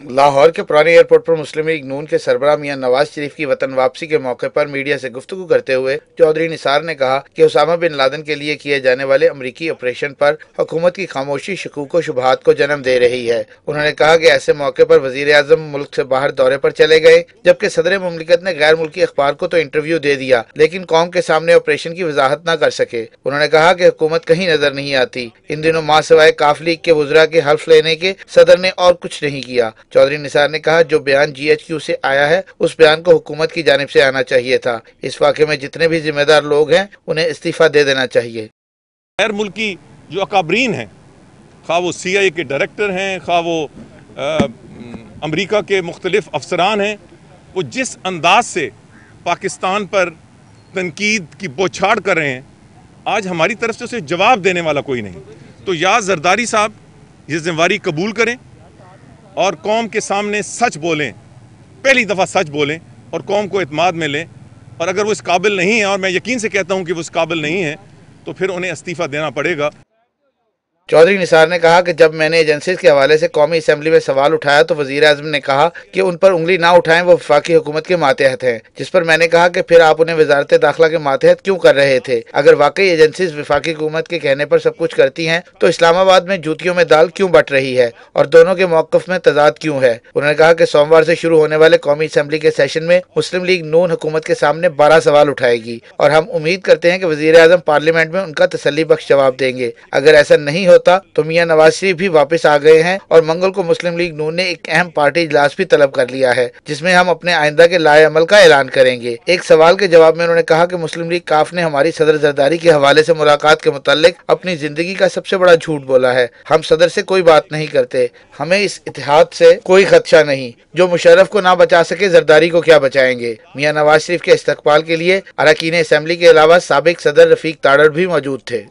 लाहौर के पुराने एयरपोर्ट पर मुस्लिम लीग नून के सरबराह मियां नवाज शरीफ की वतन वापसी के मौके पर मीडिया से गुफ्तगू करते हुए चौधरी निसार ने कहा कि उसामा बिन लादेन के लिए किए जाने वाले अमरीकी ऑपरेशन पर हुकूमत की खामोशी शकूक व शुबहात को जन्म दे रही है। उन्होंने कहा कि ऐसे मौके पर वजीर आजम मुल्क से बाहर दौरे पर चले गए, जबकि सदर मुमलिकत ने गैर मुल्की अखबार को तो इंटरव्यू दे दिया लेकिन कौम के सामने ऑपरेशन की वजाहत न कर सके। उन्होंने कहा कि हुकूमत कहीं नजर नहीं आती। इन दिनों मां सिवाय काफ लीग के वुज़रा के हल्फ लेने के सदर ने और कुछ नहीं किया। चौधरी निसार ने कहा जो बयान GHQ से आया है उस बयान को हुकूमत की जानिब से आना चाहिए था। इस वाक़े में जितने भी जिम्मेदार लोग हैं उन्हें इस्तीफा दे देना चाहिए। गैर मुल्की जो अकाबरीन हैं, खा वो CIA के डायरेक्टर हैं, खा वो अमरीका के मुख्तलिफ अफसरान हैं, वो जिस अंदाज से पाकिस्तान पर तनकीद की बौछार कर रहे हैं, आज हमारी तरफ से उसे जवाब देने वाला कोई नहीं। तो या जरदारी साहब ये जिम्मेवारी कबूल करें और कौम के सामने सच बोलें, पहली दफ़ा सच बोलें और कौम को एतमाद में लें। और अगर वो इस काबिल नहीं है, और मैं यकीन से कहता हूँ कि वो इस काबिल नहीं है, तो फिर उन्हें इस्तीफ़ा देना पड़ेगा। चौधरी निसार ने कहा कि जब मैंने एजेंसीज के हवाले से कौमी असम्बली में सवाल उठाया तो वजीर आज़म ने कहा कि उन पर उंगली ना उठाएं, वो वफाकी हुकूमत के मातहत हैं। जिस पर मैंने कहा कि फिर आप उन्हें वजारत दाखिला के मातहत क्यों कर रहे थे? अगर वाकई एजेंसीज वफाकी हुकूमत के कहने पर सब कुछ करती हैं तो इस्लामाबाद में जूतियों में दाल क्यों बट रही है और दोनों के मौक़िफ़ में तजाद क्यों है? उन्होंने कहा कि सोमवार से शुरू होने वाले कौमी असम्बली के सेशन में मुस्लिम लीग नून हुकूमत के सामने 12 सवाल उठाएगी और हम उम्मीद करते हैं कि वजीर आज़म पार्लियामेंट में उनका तसल्ली बख्श जवाब देंगे। अगर ऐसा नहीं होता तो मियां नवाज शरीफ भी वापस आ गए हैं और मंगल को मुस्लिम लीग नून ने एक अहम पार्टी इजलास भी तलब कर लिया है जिसमें हम अपने आइंदा के लाए अमल का ऐलान करेंगे। एक सवाल के जवाब में उन्होंने कहा कि मुस्लिम लीग काफ ने हमारी सदर जरदारी के हवाले से मुलाकात के मुताल्लिक अपनी जिंदगी का सबसे बड़ा झूठ बोला है। हम सदर से कोई बात नहीं करते, हमें इस इत्तेहाद से कोई खदशा नहीं। जो मुशर्रफ को ना बचा सके जरदारी को क्या बचाएंगे? मियां नवाज शरीफ के इस्तकबाल के लिए अरकान असेंबली के अलावा साबिक सदर रफीक ताड़र भी मौजूद थे।